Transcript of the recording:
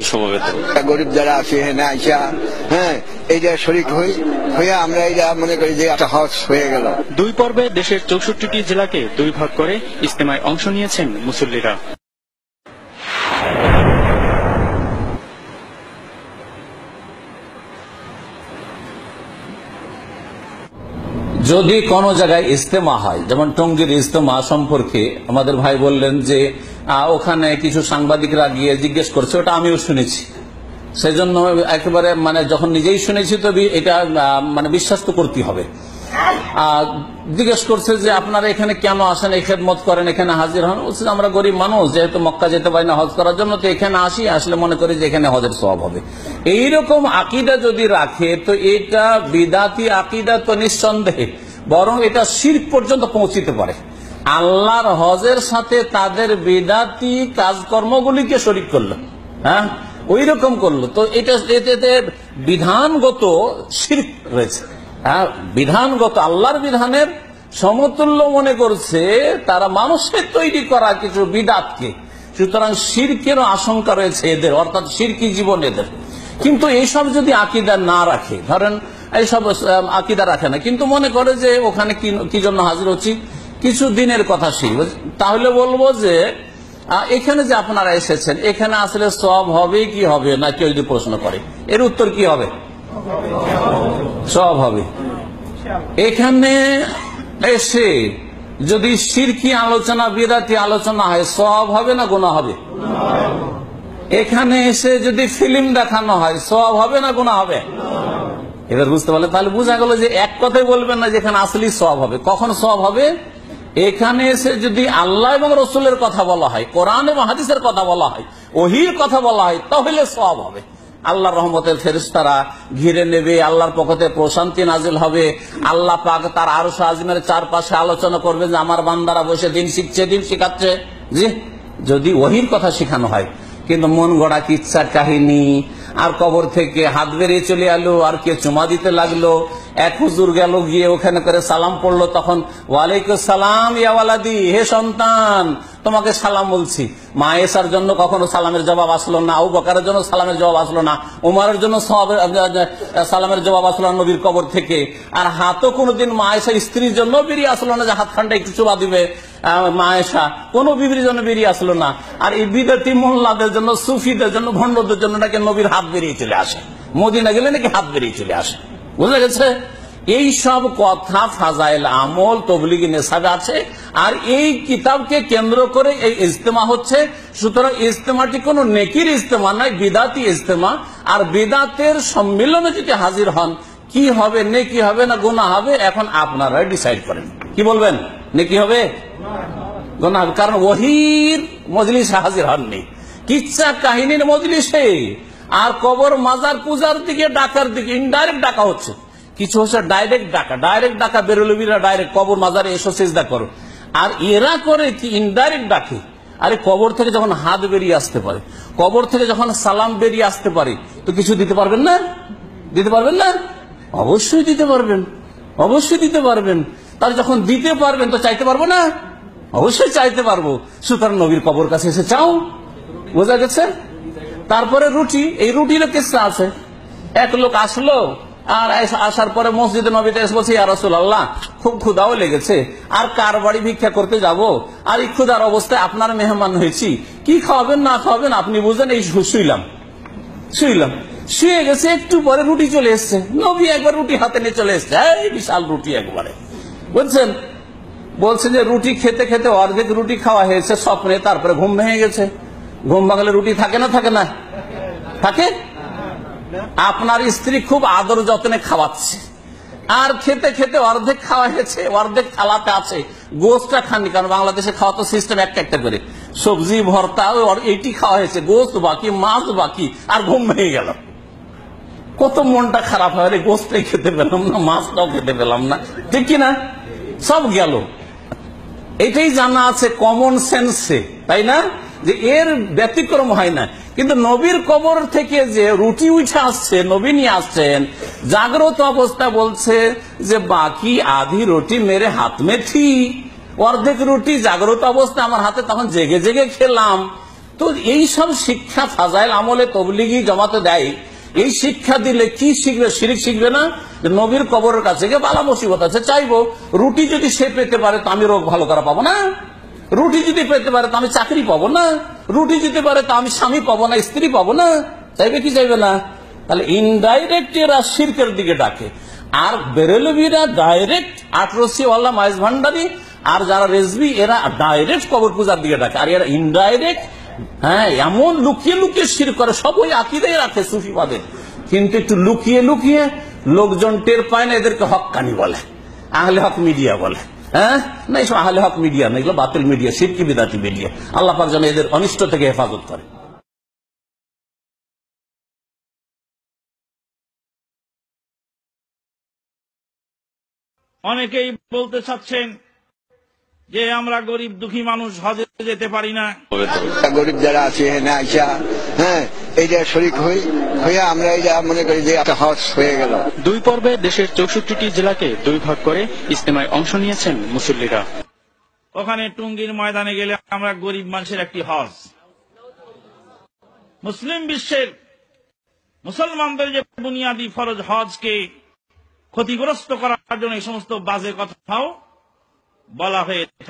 সমবেত গরিব যারা আছে এখানে আইসা, হ্যাঁ, এইটা শরীক হয়ে আমরা এটা মনে করি যে একটা হজ হয়ে গেল। দুই পর্বে দেশের ৬৪টি জেলাকে দুই ভাগ করে ইজতেমায় অংশ নিয়েছেন মুসল্লিরা। যদি কোন জায়গায় ইজতেমা হয়, যেমন টঙ্গীর ইজতেমা সম্পর্কে আমাদের ভাই বললেন যে ওখানে কিছু সাংবাদিকরা গিয়ে জিজ্ঞেস করছে, ওটা আমিও শুনেছি, সেজন্য একেবারে যখন নিজেই শুনেছি তো এটা বিশ্বাস তো করতে হবে। জিজ্ঞেস করছে যে আপনারা এখানে কেন আসেন, এই খেদমত করেন, এখানে হাজির হন। বলছে আমরা গরিব মানুষ, যেহেতু মক্কা যেতে পারি না হজ করার জন্য, তো এখানে আসলে মনে করি যে এখানে হজের সওয়াব হবে। এইরকম আকীদা যদি রাখে তো এটা বিদাতি আকীদা তো নিঃসন্দেহে, বরং এটা শিরক পর্যন্ত পৌঁছিতে পারে। আল্লাহর হজের সাথে তাদের বিদাতি কাজকর্মগুলিকে শরীক করলো, হ্যাঁ, ওই রকম করলো, তো এতে বিধানগত শিরক রয়েছে। হ্যাঁ, বিধানগত আল্লাহর বিধানের সমতুল্য মনে করছে তারা মানুষের তৈরি করা কিছু বিদাতকে। সুতরাং শিরকেরও আশঙ্কা রয়েছে এদের, অর্থাৎ শিরকি জীবন এদের। কিন্তু এইসব যদি আকীদা না রাখে, ধরেন এইসব আকীদা রাখে না, কিন্তু মনে করে যে ওখানে কি জন্য হাজির হচ্ছি, কিছু দিনের কথা সেই, তাহলে বলবো যে এখানে যে আপনারা এসেছেন, এখানে আসলে সওয়াব হবে কি হবে না, কেউ যদি প্রশ্ন করে, এর উত্তর কি হবে? সওয়াব হবে। এখানে এসে যদি শিরকি আলোচনা, বিদাতি আলোচনা হয়, সওয়াব হবে না গুনাহ হবে? এখানে এসে যদি ফিল্ম দেখানো হয়, সওয়াব হবে না গুনাহ হবে? এবার বুঝতে পারলে, তাহলে বোঝা গেল যে এক কথাই বলবেন না যেখানে আসলে সওয়াব হবে। কখন সওয়াব হবে? এখানে এসে যদি আল্লাহ এবং রসুলের কথা বলা হয়, কোরআন এবং হাদিসের কথা বলা হয়, ওহীর কথা বলা হয়, তাহলে সওয়াব হবে। আল্লাহর রহমতের ফেরেশতারা ঘিরে নেবে, আল্লাহর পক্ষ থেকে প্রশান্তি নাজিল হবে, আল্লাহ পাক তার আরশ আযমের চারপাশে আলোচনা করবে যে আমার বান্দারা বসে দিন শিখছে, দিন শিখাচ্ছে। জি, যদি ওহীর কথা শেখানো হয়। কিন্তু মন গড়া কিচ্ছা কাহিনী, আর কবর থেকে হাত বেরিয়ে চলে এলো, আর কে চুমা দিতে লাগলো, এক হুজুর গেল গিয়ে ওখানে করে সালাম পড়লো, তখন ওয়ালাইকুম সালাম ইয়া ওয়ালাদি, হে সন্তান তোমাকে সালাম বলছি। মা আয়েশার জন্য কখনো সালামের জবাব আসলো না, আবু বকরের জন্য সালামের জবাব আসলো না, উমরের জন্য সালামের জবাব আসলো না নবীর কবর থেকে। আর হাতও কোনোদিন মা আয়েশার স্ত্রীর জন্য বেরিয়ে আসলো না যে হাতখানটা একটু চুমা দিবে মা আয়েশা, কোন বিবির জন্য বেরিয়ে আসলো না। আর এই বিদাতি মোল্লাদের জন্য, সুফিদের জন্য, ভণ্ডদের জন্য নাকি নবীর হাত বেরিয়ে চলে আসে, মদিনা গেলে নাকি হাত বেরিয়ে চলে আসে। বুঝা গেছে? এই সব কথা ফাজাইল আমল তবলিগি নেশাবে আছে, আর এই কিতাবকে কেন্দ্র করে এই ইজতেমা হচ্ছে। সুতরাং ইজতেমাটি কোন নেকির ইজতেমা নয়, বিদাতি ইজতেমা। আর বিদাতের সম্মিলনে যদি হাজির হন, কি হবে, নেকি হবে না গুনাহ হবে, এখন আপনারা ডিসাইড করেন। কি বলবেন, নেকি হবে গুনাহ হবে? কারণ ওহীর মজলিসে হাজির হননি, কিচ্ছা কাহিনীর মজলিসে, আর কবর মাজার পূজার দিকে ডাকার দিকে ইনডাইরেক্ট ডাকা হচ্ছে। কিছু হচ্ছে ডাইরেক্ট ডাকা, বেরোলবিরা ডাইরেক্ট কবর মাজারে এসো সিজদা করো। আর এরা করে কি ইনডাইরেক্ট ডাকে। আরে কবর থেকে যখন হাত বেরিয়ে আসতে পারে, কবর থেকে যখন সালাম বেরিয়ে আসতে পারে, তো কিছু দিতে পারবেন না? দিতে পারবেন না? অবশ্যই দিতে পারবেন, অবশ্যই দিতে পারবেন। তার যখন দিতে পারবেন তো চাইতে পারবো না? অবশ্যই চাইতে পারবো। সুতরাং নবীর কবর কাছে এসে চাও। বোঝা গেছে? তারপরে রুটি, এই রুটিরও কিসসা আছে। এক লোক আসলো, আর আসার পরে মসজিদে নবীতে এসে বলছে, ইয়া রাসূলুল্লাহ খুব ক্ষুধাও লেগেছে, আর কার বাড়ি ভিক্ষা করতে যাব, আর এই ক্ষুধার অবস্থায় আপনার মেহমান হয়েছি, কি খাওয়াবেন না খাওয়াবেন আপনি বুঝেন। এই শুইলাম, শুয়ে গেছে, একটু পরে রুটি চলে এসছে, নবী একবার রুটি হাতে নিয়ে চলে এসছে, এই বিশাল রুটি একবারে, বুঝছেন। বলছে যে রুটি খেতে খেতে অর্ধেক রুটি খাওয়া হয়েছে স্বপ্নে, তারপরে ঘুম ভেঙে গেছে। ঘুম ভাঙলে রুটি থাকে না থাকে না? থাকে। আপনার স্ত্রী খুব আদর যত্নে খাওয়াচ্ছে, আর খেতে খেতে অর্ধেক খাওয়া হয়েছে, অর্ধেক থালাতে আছে, গোস্তটা খাননি। কারণ বাংলাদেশে খাওয়া তো সিস্টেম একটা একটা করে, সবজি ভর্তা এইটি খাওয়া হয়েছে, গোস্ত বাকি, মাছ বাকি, আর ঘুম ভেঙে গেল। কত মনটা খারাপ হয়, গোস্তটাই খেতে পেলাম না, মাছটাও খেতে পেলাম না, ঠিক কিনা? সব গেল। এটাই জানা আছে কমন সেন্সে, তাই না, যে এর ব্যতিক্রম হয় না। কিন্তু নবীর কবর থেকে যে রুটি উঠে আসছে, নবী নিয়ে আসছেন জাগ্রত অবস্থা, বলছে যে বাকি আধি রুটি মেরে হাত মে থি, অর্ধেক রুটি জাগ্রত অবস্থা আমার হাতে, তখন জেগে জেগে খেলাম। তো এই সব শিক্ষা ফাজাইল আমলে তবলিগি জমাতে দেয়। এই শিক্ষা দিলে কি শিখবে? শিরিক শিখবে না? যে নবীর কবরের কাছে গিয়ে বালা মুসিবত আছে চাইবো। রুটি যদি সে পেতে পারে তো আমি রোগ ভালো করা পাবো না? রুটি যদি পেতে পারে তো আমি চাকরি পাবো না? রুটি যেতে পারে তো আমি স্বামী পাবো না, স্ত্রী পাবো না? চাইবে কি চাইবে না? তাহলে ইনডাইরেক্ট এরা শিরকের দিকে ডাকে। আর বেরেলভিরা ডাইরেক্ট, আটরসিওয়ালা, মাইজ ভান্ডারি আর যারা রেজবি এরা ডাইরেক্ট কবর পূজার দিকে ডাকে। আর এরা ইনডাইরেক্ট, হ্যাঁ, এমন লুকিয়ে লুকিয়ে শিরক করে। সব ওই আকিদাই রাখে সুফিবাদের, কিন্তু একটু লুকিয়ে লুকিয়ে লোকজন টের পায় না। এদেরকে হক্কানি বলে, আহলে হক মিডিয়া বলে। হ্যাঁ, না, এইসব আহলে হক মিডিয়া না, এগুলো বাতিল মিডিয়া, শিরকি বিদাতি মিডিয়া। আল্লাহ পাক যেন এদের অনিষ্ট থেকে হেফাজত করে। অনেকেই বলতে চাচ্ছেন যে আমরা গরিব দুঃখী মানুষ, হজে যেতে পারি না। গরিব যারা আছে এখানে আইসা, হ্যাঁ, এইটা শরিক হইয়া আমরা এইটা মনে করি যে একটা হজ হয়ে গেল। দুই পর্বে দেশের 64টি জেলাকে দুই ভাগ করে ইজতেমায় অংশ নিয়েছেন মুসল্লিরা। ওখানে টুঙ্গির ময়দানে গেলে আমরা গরিব মানুষের একটি হজ, মুসলিম বিশ্বের মুসলমানদের যে বুনিয়াদী ফরজ হজকে ক্ষতিগ্রস্ত করার জন্য এই সমস্ত বাজে কথাও বলা হয়ে থাকে।